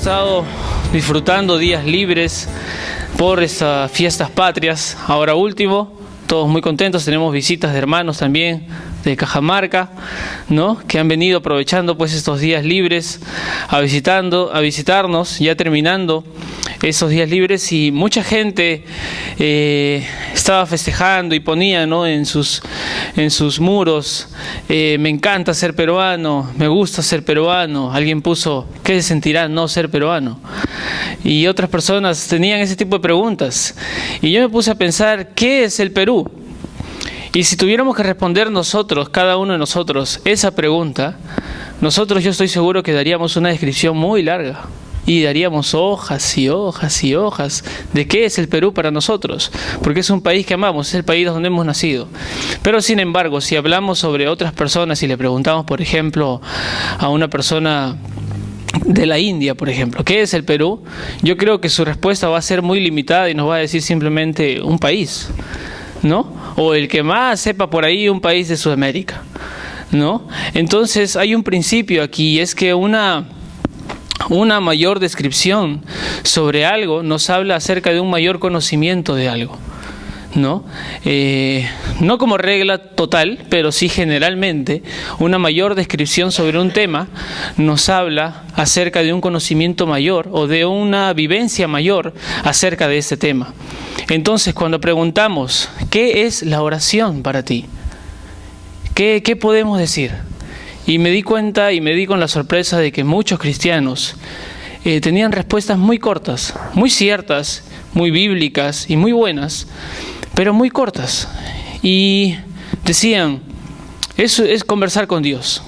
estado disfrutando días libres por estas fiestas patrias. Ahora último, todos muy contentos, tenemos visitas de hermanos también de Cajamarca, ¿no? Que han venido aprovechando pues estos días libres a visitarnos, ya terminando esos días libres, y mucha gente estaba festejando y ponía, ¿no?, en sus muros, me encanta ser peruano, me gusta ser peruano. Alguien puso, ¿qué se sentirá no ser peruano? Y otras personas tenían ese tipo de preguntas, y yo me puse a pensar, ¿qué es el Perú? Y si tuviéramos que responder nosotros, cada uno de nosotros, esa pregunta, nosotros, yo estoy seguro que daríamos una descripción muy larga. Y daríamos hojas y hojas y hojas de qué es el Perú para nosotros, porque es un país que amamos, es el país donde hemos nacido. Pero sin embargo, si hablamos sobre otras personas y le preguntamos, por ejemplo, a una persona de la India, por ejemplo, ¿qué es el Perú?, yo creo que su respuesta va a ser muy limitada y nos va a decir simplemente un país, ¿no? O el que más sepa por ahí, un país de Sudamérica, ¿no? Entonces hay un principio aquí, es que una mayor descripción sobre algo nos habla acerca de un mayor conocimiento de algo, ¿no? No como regla total, pero sí generalmente, una mayor descripción sobre un tema nos habla acerca de un conocimiento mayor o de una vivencia mayor acerca de ese tema. Entonces, cuando preguntamos, ¿qué es la oración para ti?, ¿qué podemos decir? Y me di cuenta y me di con la sorpresa de que muchos cristianos tenían respuestas muy cortas, muy ciertas, muy bíblicas y muy buenas, pero muy cortas. Y decían, eso es conversar con Dios.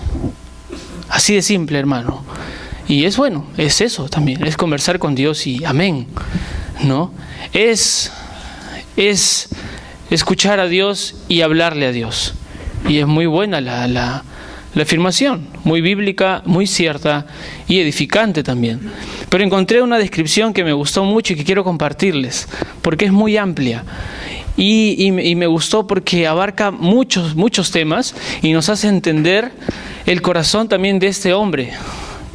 Así de simple, hermano. Y es bueno, es eso también, es conversar con Dios y amén, ¿no? Es escuchar a Dios y hablarle a Dios. Y es muy buena la afirmación, muy bíblica, muy cierta y edificante también. Pero encontré una descripción que me gustó mucho y que quiero compartirles, porque es muy amplia. Y me gustó porque abarca muchos temas y nos hace entender el corazón también de este hombre.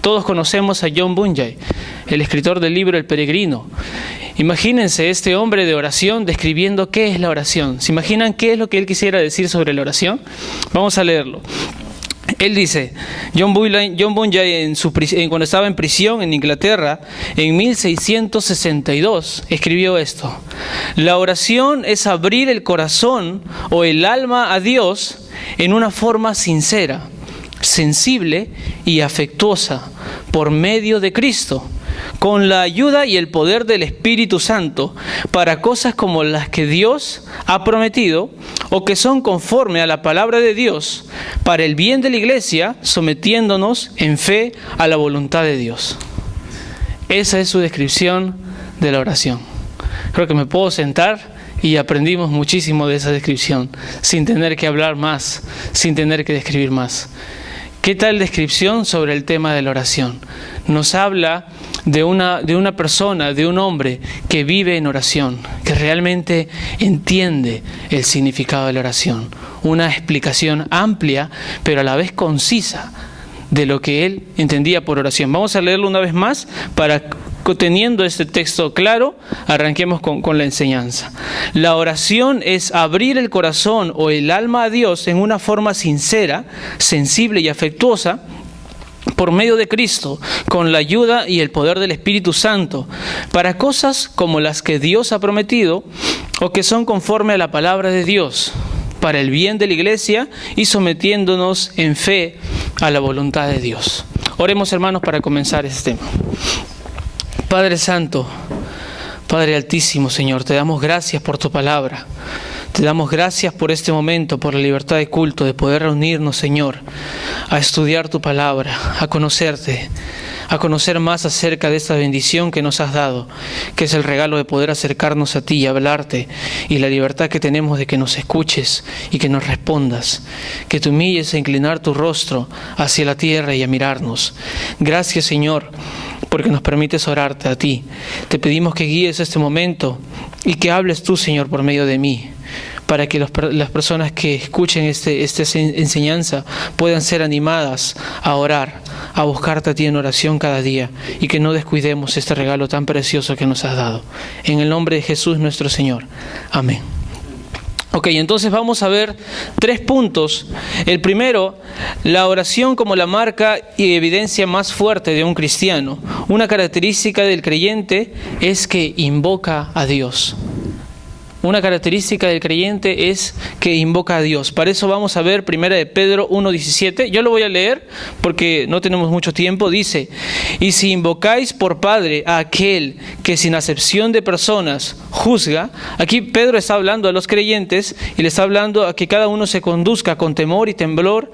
Todos conocemos a John Bunyan, el escritor del libro El Peregrino. Imagínense este hombre de oración describiendo qué es la oración. ¿Se imaginan qué es lo que él quisiera decir sobre la oración? Vamos a leerlo. Él dice, John Bunyan cuando estaba en prisión en Inglaterra, en 1662, escribió esto: la oración es abrir el corazón o el alma a Dios en una forma sincera, sensible y afectuosa por medio de Cristo, con la ayuda y el poder del Espíritu Santo, para cosas como las que Dios ha prometido o que son conforme a la palabra de Dios, para el bien de la iglesia, sometiéndonos en fe a la voluntad de Dios. Esa es su descripción de la oración. Creo que me puedo sentar y aprendimos muchísimo de esa descripción, sin tener que hablar más, sin tener que describir más. ¿Qué tal descripción sobre el tema de la oración? Nos habla de una persona, de un hombre que vive en oración, que realmente entiende el significado de la oración. Una explicación amplia, pero a la vez concisa, de lo que él entendía por oración. Vamos a leerlo una vez más para, teniendo este texto claro, arranquemos con la enseñanza. La oración es abrir el corazón o el alma a Dios en una forma sincera, sensible y afectuosa, por medio de Cristo, con la ayuda y el poder del Espíritu Santo, para cosas como las que Dios ha prometido o que son conforme a la palabra de Dios, para el bien de la iglesia y sometiéndonos en fe a la voluntad de Dios. Oremos, hermanos, para comenzar este tema. Padre Santo, Padre Altísimo, Señor, te damos gracias por tu palabra. Te damos gracias por este momento, por la libertad de culto, de poder reunirnos, Señor, a estudiar tu palabra, a conocerte, a conocer más acerca de esta bendición que nos has dado, que es el regalo de poder acercarnos a ti y hablarte, y la libertad que tenemos de que nos escuches y que nos respondas, que te humilles a inclinar tu rostro hacia la tierra y a mirarnos. Gracias, Señor, porque nos permites orarte a ti. Te pedimos que guíes este momento y que hables tú, Señor, por medio de mí, para que las personas que escuchen esta enseñanza puedan ser animadas a orar, a buscarte a ti en oración cada día y que no descuidemos este regalo tan precioso que nos has dado. En el nombre de Jesús nuestro Señor. Amén. Ok, entonces vamos a ver 3 puntos. El primero, la oración como la marca y evidencia más fuerte de un cristiano. Una característica del creyente es que invoca a Dios. Una característica del creyente es que invoca a Dios. Para eso vamos a ver 1 de Pedro 1:17. Yo lo voy a leer porque no tenemos mucho tiempo. Dice: y si invocáis por Padre a aquel que sin acepción de personas juzga. Aquí Pedro está hablando a los creyentes y le está hablando a que cada uno se conduzca con temor y temblor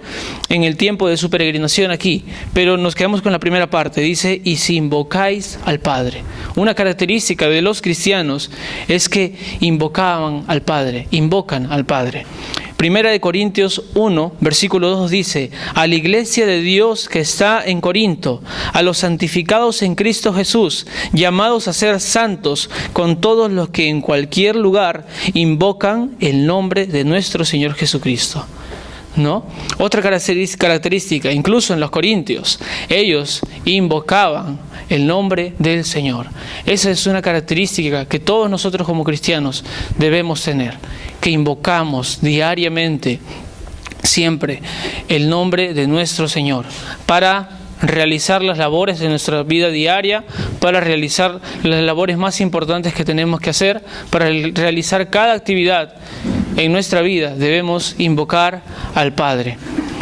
en el tiempo de su peregrinación aquí. Pero nos quedamos con la primera parte. Dice: y si invocáis al Padre. Una característica de los cristianos es que invocan al Padre. Primera de Corintios 1, versículo 2 dice: a la iglesia de Dios que está en Corinto, a los santificados en Cristo Jesús, llamados a ser santos, con todos los que en cualquier lugar invocan el nombre de nuestro Señor Jesucristo. ¿No? Otra característica, incluso en los corintios, ellos invocaban el nombre del Señor. Esa es una característica que todos nosotros como cristianos debemos tener, que invocamos diariamente, siempre, el nombre de nuestro Señor, para realizar las labores de nuestra vida diaria, para realizar las labores más importantes que tenemos que hacer, para realizar cada actividad en nuestra vida. Debemos invocar al Padre.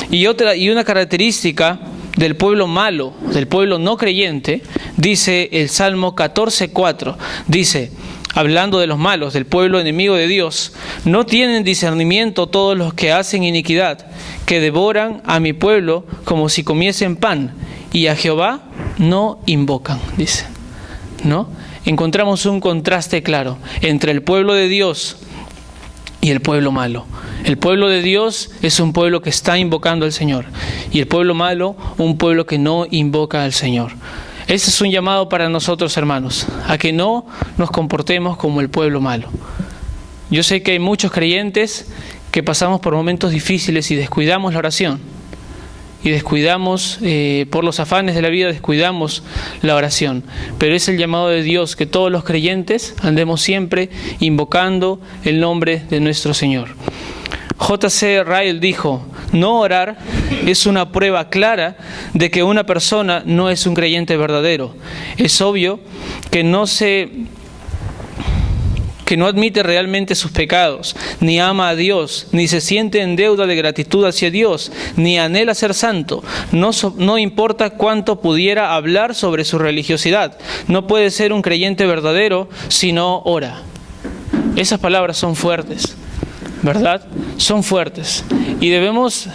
Y una característica del pueblo malo, del pueblo no creyente, dice el Salmo 14:4, dice, hablando de los malos, del pueblo enemigo de Dios: no tienen discernimiento todos los que hacen iniquidad, que devoran a mi pueblo como si comiesen pan, y a Jehová no invocan, dice. ¿No? Encontramos un contraste claro entre el pueblo de Dios y el pueblo malo. El pueblo de Dios es un pueblo que está invocando al Señor, y el pueblo malo, un pueblo que no invoca al Señor. Ese es un llamado para nosotros, hermanos, a que no nos comportemos como el pueblo malo. Yo sé que hay muchos creyentes que pasamos por momentos difíciles y descuidamos la oración. Y descuidamos, por los afanes de la vida, descuidamos la oración. Pero es el llamado de Dios que todos los creyentes andemos siempre invocando el nombre de nuestro Señor. J.C. Ryle dijo: no orar es una prueba clara de que una persona no es un creyente verdadero. Es obvio que no admite realmente sus pecados, ni ama a Dios, ni se siente en deuda de gratitud hacia Dios, ni anhela ser santo. No importa cuánto pudiera hablar sobre su religiosidad. No puede ser un creyente verdadero si no ora. Esas palabras son fuertes, ¿verdad? Son fuertes. Y debemos,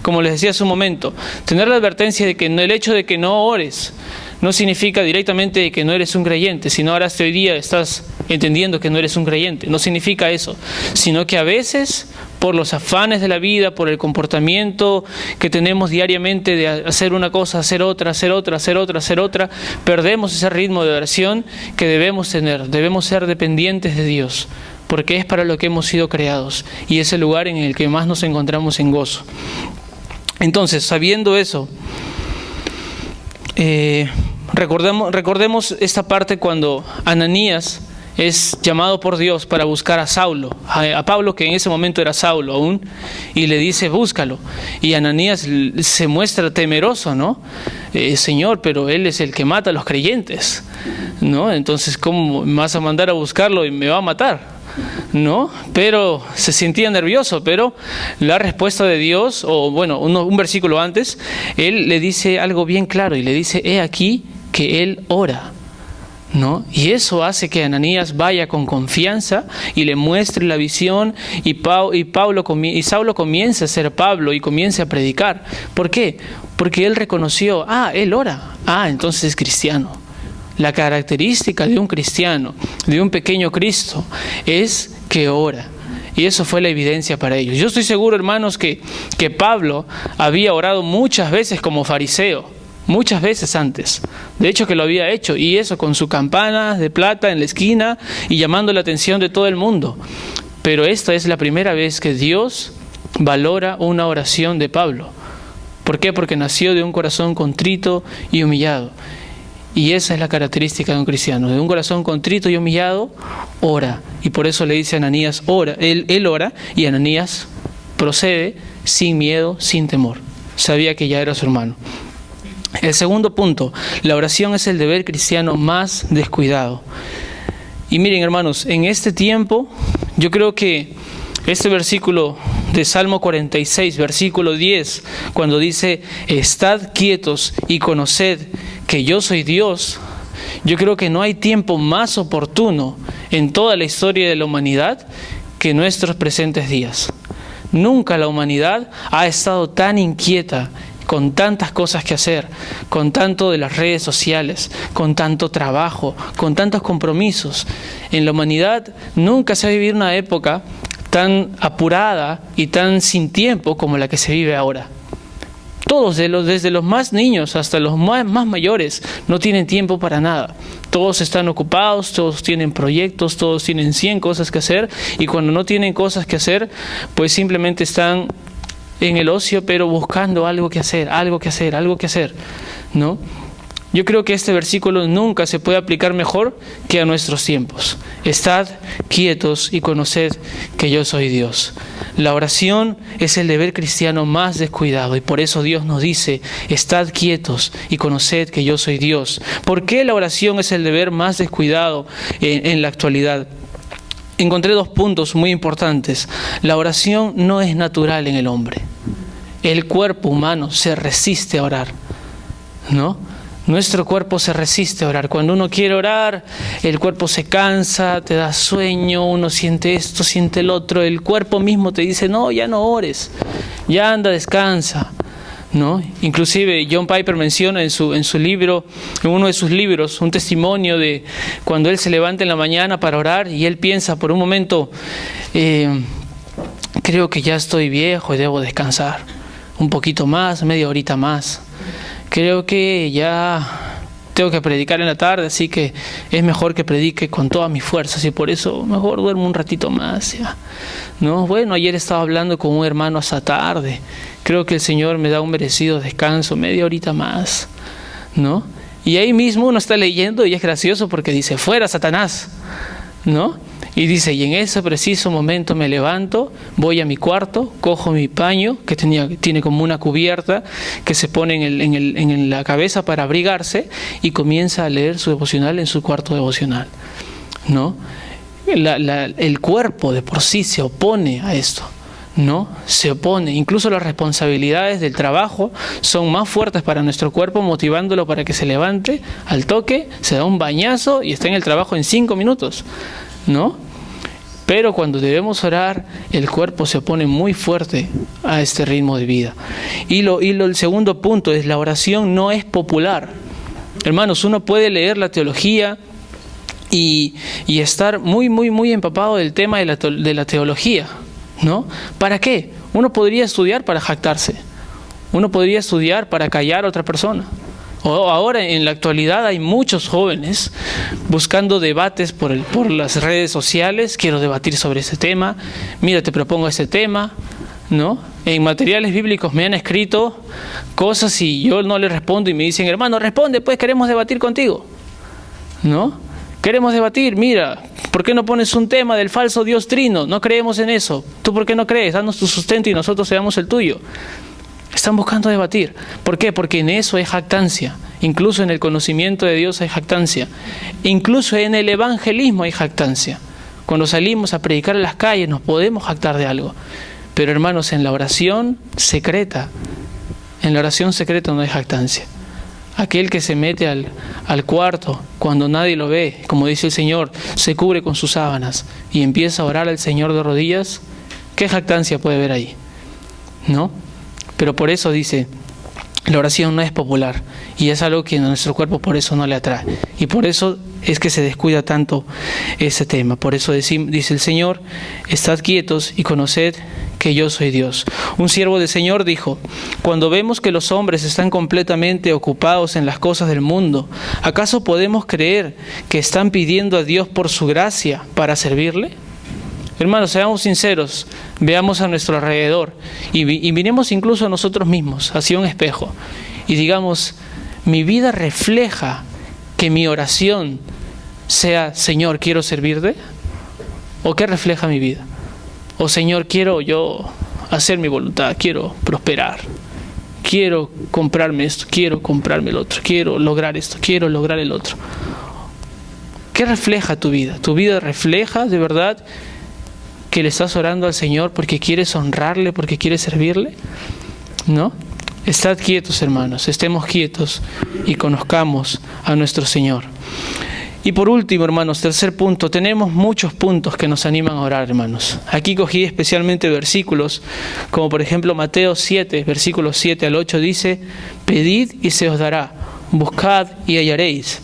como les decía hace un momento, tener la advertencia de que el hecho de que no ores no significa directamente que no eres un creyente. Si no oraste hoy día, estás entendiendo que no eres un creyente. No significa eso, sino que a veces, por los afanes de la vida, por el comportamiento que tenemos diariamente de hacer una cosa, hacer otra, perdemos ese ritmo de oración que debemos tener. Debemos ser dependientes de Dios, porque es para lo que hemos sido creados y es el lugar en el que más nos encontramos en gozo. Entonces, sabiendo eso, recordemos esta parte cuando Ananías es llamado por Dios para buscar a Saulo, a Pablo, que en ese momento era Saulo aún, y le dice: búscalo. Y Ananías se muestra temeroso, ¿no? Señor, pero él es el que mata a los creyentes, ¿no? Entonces, ¿cómo me vas a mandar a buscarlo y me va a matar? ¿No? Pero se sentía nervioso, pero la respuesta de Dios, o bueno, un versículo antes, él le dice algo bien claro y le dice: he aquí que él ora, ¿no? Y eso hace que Ananías vaya con confianza y le muestre la visión, y Saulo comienza a ser Pablo y comienza a predicar. ¿Por qué? Porque él reconoció: él ora, entonces es cristiano. La característica de un cristiano, de un pequeño Cristo, es que ora. Y eso fue la evidencia para ellos. Yo estoy seguro, hermanos, que Pablo había orado muchas veces como fariseo, muchas veces antes. De hecho, que lo había hecho, y eso con su campana de plata en la esquina y llamando la atención de todo el mundo. Pero esta es la primera vez que Dios valora una oración de Pablo. ¿Por qué? Porque nació de un corazón contrito y humillado. Y esa es la característica de un cristiano. De un corazón contrito y humillado, ora. Y por eso le dice a Ananías, ora. Él ora, y Ananías procede sin miedo, sin temor. Sabía que ya era su hermano. El segundo punto, la oración es el deber cristiano más descuidado. Y miren, hermanos, en este tiempo, yo creo que este versículo de Salmo 46, versículo 10, cuando dice, estad quietos y conoced que yo soy Dios, yo creo que no hay tiempo más oportuno en toda la historia de la humanidad que nuestros presentes días. Nunca la humanidad ha estado tan inquieta, con tantas cosas que hacer, con tanto de las redes sociales, con tanto trabajo, con tantos compromisos. En la humanidad nunca se ha vivido una época tan apurada y tan sin tiempo como la que se vive ahora. Todos, desde los más niños hasta los más mayores, no tienen tiempo para nada. Todos están ocupados, todos tienen proyectos, todos tienen 100 cosas que hacer, y cuando no tienen cosas que hacer, pues simplemente están en el ocio, pero buscando algo que hacer, ¿no? Yo creo que este versículo nunca se puede aplicar mejor que a nuestros tiempos. Estad quietos y conoced que yo soy Dios. La oración es el deber cristiano más descuidado, y por eso Dios nos dice, estad quietos y conoced que yo soy Dios. ¿Por qué la oración es el deber más descuidado en la actualidad? Encontré 2 puntos muy importantes. La oración no es natural en el hombre. El cuerpo humano se resiste a orar, ¿no? Nuestro cuerpo se resiste a orar. Cuando uno quiere orar, el cuerpo se cansa, te da sueño, uno siente esto, siente el otro. El cuerpo mismo te dice, no, ya no ores, ya anda, descansa, ¿no? Inclusive John Piper menciona en su libro, en uno de sus libros, un testimonio de cuando él se levanta en la mañana para orar y él piensa por un momento, creo que ya estoy viejo y debo descansar un poquito más, media horita más. Creo que ya tengo que predicar en la tarde, así que es mejor que predique con todas mis fuerzas, y por eso mejor duermo un ratito más, ya. ¿No? Bueno, ayer estaba hablando con un hermano hasta tarde. Creo que el Señor me da un merecido descanso, media horita más, ¿no? Y ahí mismo uno está leyendo y es gracioso porque dice, fuera Satanás, ¿no? Y dice, y en ese preciso momento me levanto, voy a mi cuarto, cojo mi paño, que tiene como una cubierta que se pone en la cabeza para abrigarse, y comienza a leer su devocional en su cuarto devocional, ¿no? El cuerpo de por sí se opone a esto, ¿no? Se opone. Incluso las responsabilidades del trabajo son más fuertes para nuestro cuerpo, motivándolo para que se levante al toque, se da un bañazo y está en el trabajo en 5 minutos, ¿no? Pero cuando debemos orar, el cuerpo se opone muy fuerte a este ritmo de vida. El segundo punto es, la oración no es popular. Hermanos, uno puede leer la teología y estar muy empapado del tema de la teología, ¿no? ¿Para qué? Uno podría estudiar para jactarse. Uno podría estudiar para callar a otra persona. Ahora, en la actualidad, hay muchos jóvenes buscando debates por las redes sociales. Quiero debatir sobre ese tema. Mira, te propongo ese tema, ¿no? En materiales bíblicos me han escrito cosas y yo no les respondo y me dicen, hermano, responde, pues queremos debatir contigo, ¿no? Queremos debatir, mira, ¿por qué no pones un tema del falso Dios trino? No creemos en eso. ¿Tú por qué no crees? Danos tu sustento y nosotros te damos el tuyo. Están buscando debatir. ¿Por qué? Porque en eso hay jactancia. Incluso en el conocimiento de Dios hay jactancia. Incluso en el evangelismo hay jactancia. Cuando salimos a predicar en las calles nos podemos jactar de algo. Pero hermanos, en la oración secreta no hay jactancia. Aquel que se mete al cuarto cuando nadie lo ve, como dice el Señor, se cubre con sus sábanas y empieza a orar al Señor de rodillas, ¿qué jactancia puede haber ahí? ¿No? Pero por eso dice, la oración no es popular, y es algo que a nuestro cuerpo por eso no le atrae. Y por eso es que se descuida tanto ese tema. Por eso dice el Señor, estad quietos y conoced que yo soy Dios. Un siervo del Señor dijo, cuando vemos que los hombres están completamente ocupados en las cosas del mundo, ¿acaso podemos creer que están pidiendo a Dios por su gracia para servirle? Hermanos, seamos sinceros, veamos a nuestro alrededor y miremos incluso a nosotros mismos, hacia un espejo, y digamos, mi vida refleja que mi oración sea, Señor, quiero servirte, o qué refleja mi vida, o Señor, quiero yo hacer mi voluntad, quiero prosperar, quiero comprarme esto, quiero comprarme el otro, quiero lograr esto, quiero lograr el otro. ¿Qué refleja tu vida? ¿Tu vida refleja de verdad que le estás orando al Señor porque quieres honrarle, porque quieres servirle? ¿No? Estad quietos, hermanos, estemos quietos y conozcamos a nuestro Señor. Y por último, hermanos, tercer punto, tenemos muchos puntos que nos animan a orar, hermanos. Aquí cogí especialmente versículos, como por ejemplo Mateo 7, versículos 7 al 8, dice, pedid y se os dará, buscad y hallaréis.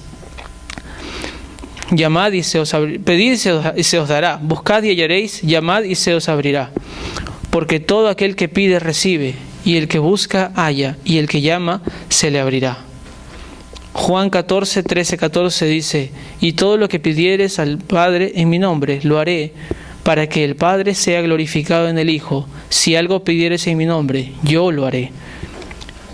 Llamad y se os abrirá, pedid y se os dará, buscad y hallaréis, llamad y se os abrirá. Porque todo aquel que pide recibe, y el que busca halla, y el que llama se le abrirá. Juan 14, 13, 14 dice, y todo lo que pidieres al Padre en mi nombre, lo haré, para que el Padre sea glorificado en el Hijo. Si algo pidieres en mi nombre, yo lo haré.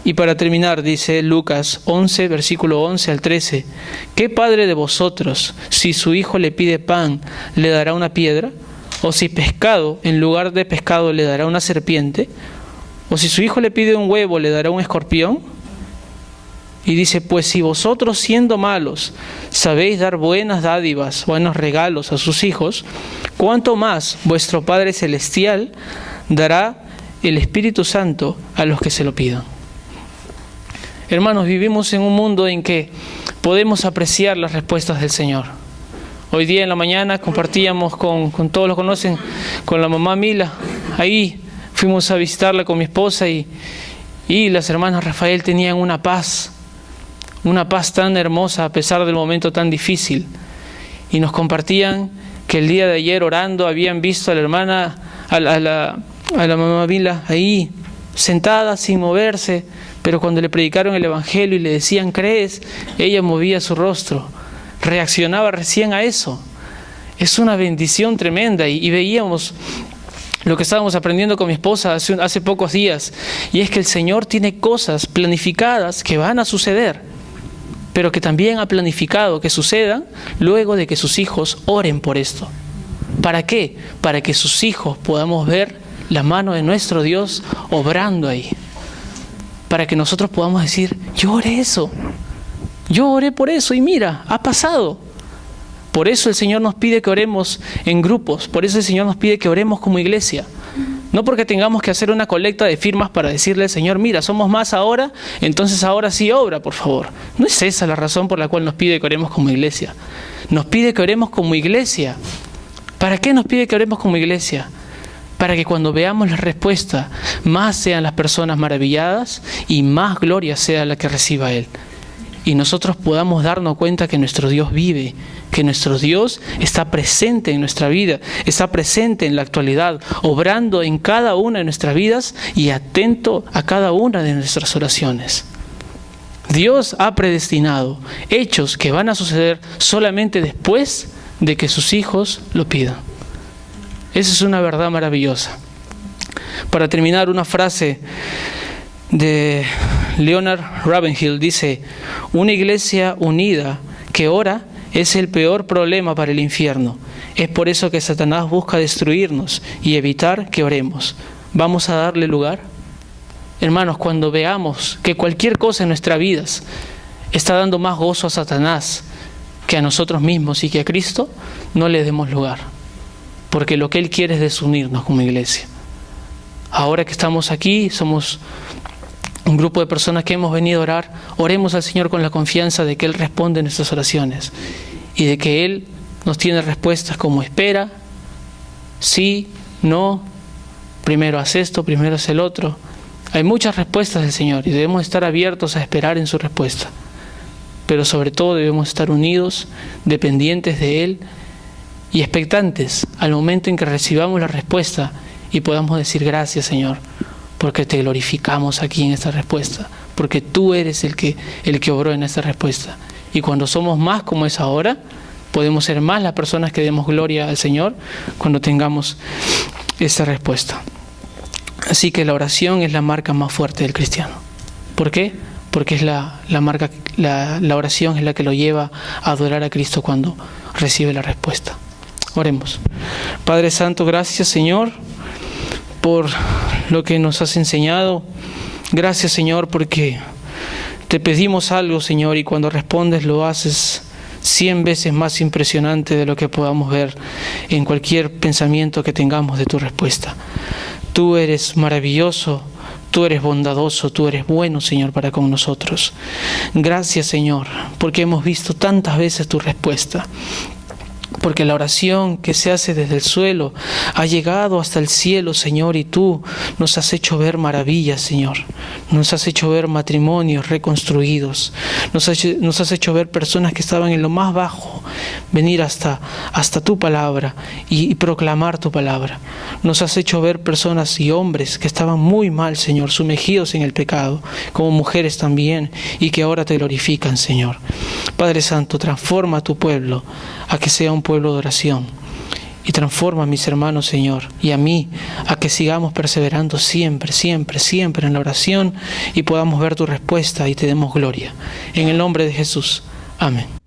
Y para terminar, dice Lucas 11, versículo 11 al 13, ¿qué padre de vosotros, si su hijo le pide pan, le dará una piedra? ¿O si pescado, en lugar de pescado, le dará una serpiente? ¿O si su hijo le pide un huevo, le dará un escorpión? Y dice, pues si vosotros siendo malos sabéis dar buenas dádivas, buenos regalos a sus hijos, ¿cuánto más vuestro Padre Celestial dará el Espíritu Santo a los que se lo pidan? Hermanos, vivimos en un mundo en que podemos apreciar las respuestas del Señor. Hoy día en la mañana compartíamos con todos los que conocen, con la mamá Mila. Ahí fuimos a visitarla con mi esposa y las hermanas Rafael tenían una paz tan hermosa a pesar del momento tan difícil. Y nos compartían que el día de ayer orando habían visto a la hermana, a la mamá Mila ahí sentada sin moverse, pero cuando le predicaron el Evangelio y le decían, ¿crees?, ella movía su rostro, reaccionaba recién a eso. Es una bendición tremenda y veíamos lo que estábamos aprendiendo con mi esposa hace pocos días, y es que el Señor tiene cosas planificadas que van a suceder, pero que también ha planificado que sucedan luego de que sus hijos oren por esto. ¿Para qué? Para que sus hijos podamos ver la mano de nuestro Dios obrando ahí. Para que nosotros podamos decir, yo oré eso, yo oré por eso y mira, ha pasado. Por eso el Señor nos pide que oremos en grupos, por eso el Señor nos pide que oremos como iglesia. No porque tengamos que hacer una colecta de firmas para decirle al Señor, mira, somos más ahora, entonces ahora sí obra, por favor. No es esa la razón por la cual nos pide que oremos como iglesia. Nos pide que oremos como iglesia. ¿Para qué nos pide que oremos como iglesia? Para que cuando veamos la respuesta, más sean las personas maravilladas y más gloria sea la que reciba Él. Y nosotros podamos darnos cuenta que nuestro Dios vive, que nuestro Dios está presente en nuestra vida, está presente en la actualidad, obrando en cada una de nuestras vidas y atento a cada una de nuestras oraciones. Dios ha predestinado hechos que van a suceder solamente después de que sus hijos lo pidan. Esa es una verdad maravillosa. Para terminar, una frase de Leonard Ravenhill dice, una iglesia unida que ora es el peor problema para el infierno. Es por eso que Satanás busca destruirnos y evitar que oremos. ¿Vamos a darle lugar? Hermanos, cuando veamos que cualquier cosa en nuestras vidas está dando más gozo a Satanás que a nosotros mismos y que a Cristo, no le demos lugar. Porque lo que Él quiere es desunirnos como iglesia. Ahora que estamos aquí, somos un grupo de personas que hemos venido a orar, oremos al Señor con la confianza de que Él responde nuestras oraciones y de que Él nos tiene respuestas como espera, sí, no, primero haz esto, primero haz el otro. Hay muchas respuestas del Señor y debemos estar abiertos a esperar en su respuesta. Pero sobre todo debemos estar unidos, dependientes de Él y expectantes al momento en que recibamos la respuesta y podamos decir gracias, Señor, porque te glorificamos aquí en esta respuesta, porque tú eres el que obró en esta respuesta. Y cuando somos más como es ahora, Podemos ser más las personas que demos gloria al Señor cuando tengamos esa respuesta. Así que la oración es la marca más fuerte del cristiano. ¿Por qué? Porque es la oración es la que lo lleva a adorar a Cristo cuando recibe la respuesta. Oremos. Padre Santo, gracias, Señor, por lo que nos has enseñado. Gracias, Señor, porque te pedimos algo, Señor, y cuando respondes lo haces 100 veces más impresionante de lo que podamos ver en cualquier pensamiento que tengamos de tu respuesta. Tú eres maravilloso, tú eres bondadoso, tú eres bueno, Señor, para con nosotros. Gracias, Señor, porque hemos visto tantas veces tu respuesta. Porque la oración que se hace desde el suelo ha llegado hasta el cielo, Señor, y tú nos has hecho ver maravillas, Señor. Nos has hecho ver matrimonios reconstruidos. Nos has hecho ver personas que estaban en lo más bajo, venir hasta tu palabra y proclamar tu palabra. Nos has hecho ver personas y hombres que estaban muy mal, Señor, sumergidos en el pecado, como mujeres también, y que ahora te glorifican, Señor. Padre Santo, transforma a tu pueblo a que sea un pueblo de oración. Y transforma a mis hermanos, Señor, y a mí, a que sigamos perseverando siempre, siempre, siempre en la oración y podamos ver tu respuesta y te demos gloria. En el nombre de Jesús. Amén.